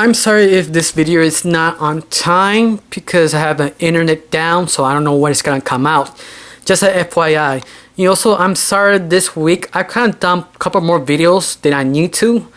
I'm sorry if this video is not on time because I have an internet down, so I don't know when it's gonna come out. Just a FYI. Also, I'm sorry this week I kind of dumped a couple more videos than I need to.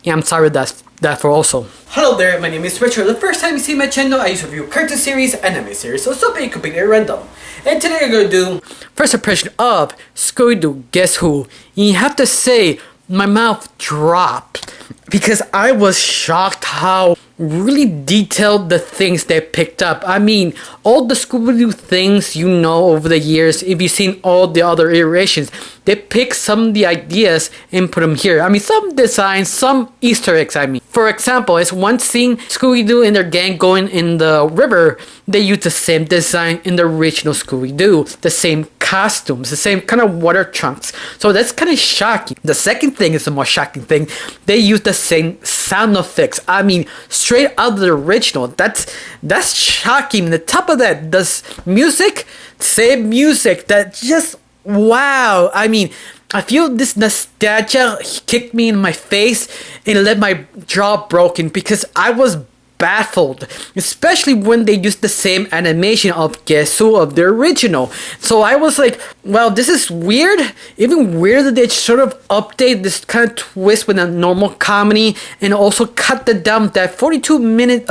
Yeah, I'm sorry that for also. Hello there, my name is Richard. The first time you see my channel, I used to review cartoon series, anime series, so something completely random. And today I'm gonna do first impression of Scooby-Doo Guess Who. And you have to say, my mouth dropped because I was shocked how really detailed the things they picked up. I mean, all the Scooby-Doo things you know over the years, if you've seen all the other iterations, they pick some of the ideas and put them here. I mean, some designs, some Easter eggs, I mean. For example, it's one scene, Scooby-Doo and their gang going in the river. They use the same design in the original Scooby-Doo. The same costumes, the same kind of water trunks. So that's kind of shocking. The second thing is the more shocking thing. They use the same sound effects. I mean, straight out of the original. That's shocking. The top of that, does music, same music that just wow. I mean, I feel this nostalgia kicked me in my face and left my jaw broken because I was baffled, especially when they used the same animation of Guess Who of the original. So I was like, well, this is weird. Even weirder, they sort of update this kind of twist with a normal comedy and also cut down that 42-minute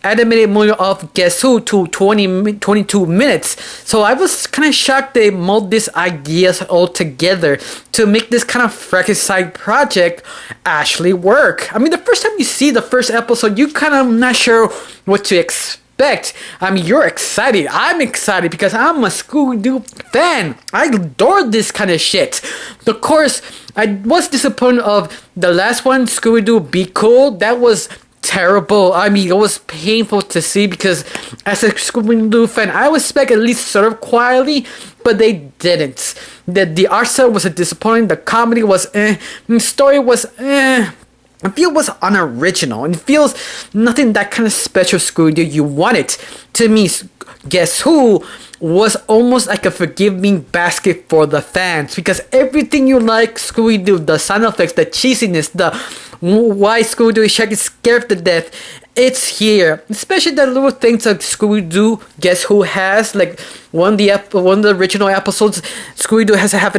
animated movie of Guess Who to 22 minutes. So I was kind of shocked they mold these ideas all together to make this kind of Frankenstein project actually work. I mean, the first time you see the first episode, you kind of not sure what to expect. I mean, you're excited. I'm excited because I'm a Scooby-Doo fan. I adore this kind of shit. Of course, I was disappointed of the last one, Scooby-Doo Be Cool. That was terrible. I mean, it was painful to see because as a Scooby-Doo fan, I would expect at least sort of quality, but they didn't. The art style was a disappointment. The comedy was the story was I feel it was unoriginal and it feels nothing that kind of special Scooby-Doo you wanted. To me, Guess Who was almost like a forgive me basket for the fans because everything you like Scooby-Doo, the sound effects, the cheesiness, the why Scooby-Doo is scared to death, it's here. Especially the little things that Scooby-Doo Guess Who has, like one of the original episodes, Scooby-Doo has to have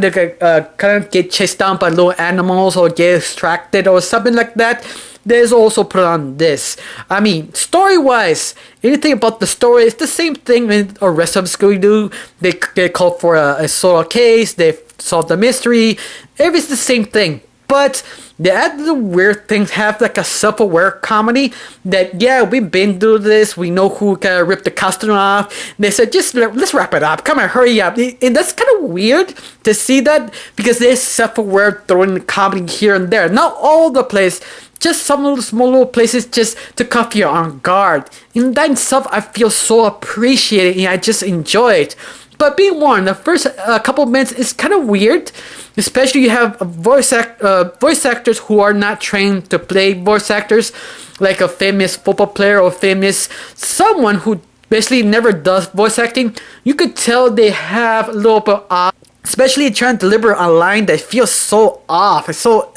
kind of get chased down by little animals or get distracted or something like that. There's also put on this. I mean, story-wise, anything about the story, it's the same thing with the rest of Scooby-Doo. They call for a solo case, they solve the mystery. Everything's the same thing. But they add the weird things, have like a self-aware comedy that, yeah, we've been through this, we know who ripped the costume off. They said, just let's wrap it up, come on, hurry up. And that's kind of weird to see that because they're self-aware, throwing the comedy here and there. Not all the place, just some little small little places just to cuff you on guard. And that itself, I feel so appreciated and I just enjoy it. But being warned, the first couple of minutes is kind of weird, especially you have voice actors who are not trained to play voice actors, like a famous football player or famous someone who basically never does voice acting. You could tell they have a little bit off, especially trying to deliver a line that feels so off. It's so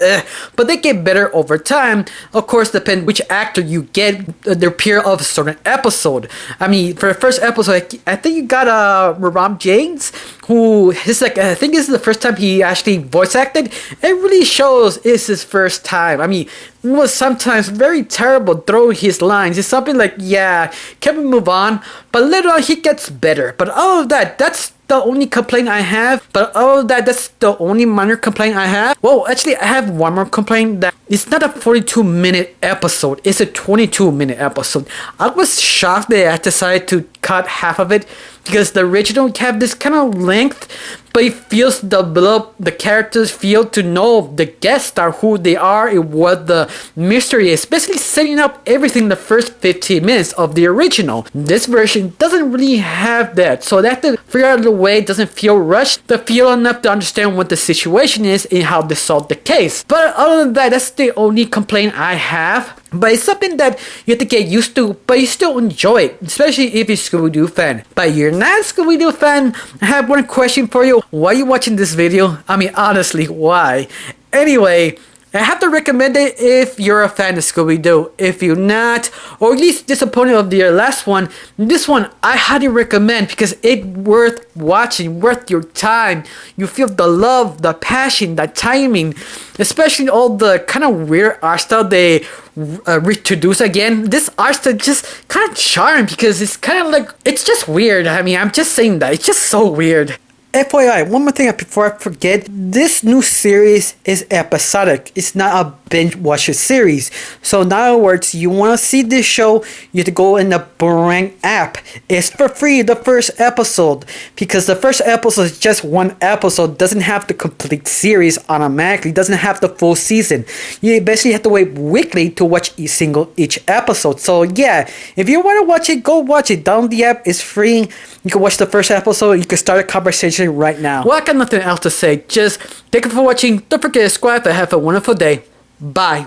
but they get better over time. Of course, depend which actor you get their peer of a certain episode. I mean, for the first episode, I think you got Rob James, who is like, I think this is the first time he actually voice acted. It really shows it's his first time. I mean, it was sometimes very terrible throwing his lines. It's something like, yeah, can we move on? But later on, he gets better. But all of that, that's the only complaint I have. But all of that, that's the only minor complaint I have. Well, actually, I have one more complaint that it's not a 42-minute episode. It's a 22-minute episode. I was shocked that I decided to cut half of it because the original have this kind of length, but it feels the characters feel to know the guest star who they are and what the mystery is, basically setting up everything the first 15 minutes of the original. This version doesn't really have that, so they have to figure out the way it doesn't feel rushed, to feel enough to understand what the situation is and how they solve the case. But other than that, that's the only complaint I have. But it's something that you have to get used to, but you still enjoy it, especially if you're a Scooby-Doo fan. But you're not a Scooby-Doo fan, I have one question for you. Why are you watching this video? I mean, honestly, why? Anyway, I have to recommend it if you're a fan of Scooby-Doo. If you're not, or at least disappointed of the last one, this one I highly recommend because it's worth watching, worth your time. You feel the love, the passion, the timing, especially all the kind of weird art style they reintroduce again. This art style just kind of charming because it's kind of like, it's just weird. I mean, I'm just saying that. It's just so weird. FYI, one more thing before I forget, this new series is episodic. It's not a binge watcher series. So in other words, you want to see this show, you have to go in the Boomerang app. It's for free, the first episode, because the first episode is just one episode, doesn't have the complete series automatically, doesn't have the full season. You basically have to wait weekly to watch each episode. So yeah, if you want to watch it, go watch it. Download the app, it's free. You can watch the first episode, you can start a conversation right now. Well, I got nothing else to say. Just thank you for watching. Don't forget to subscribe and have a wonderful day. Bye.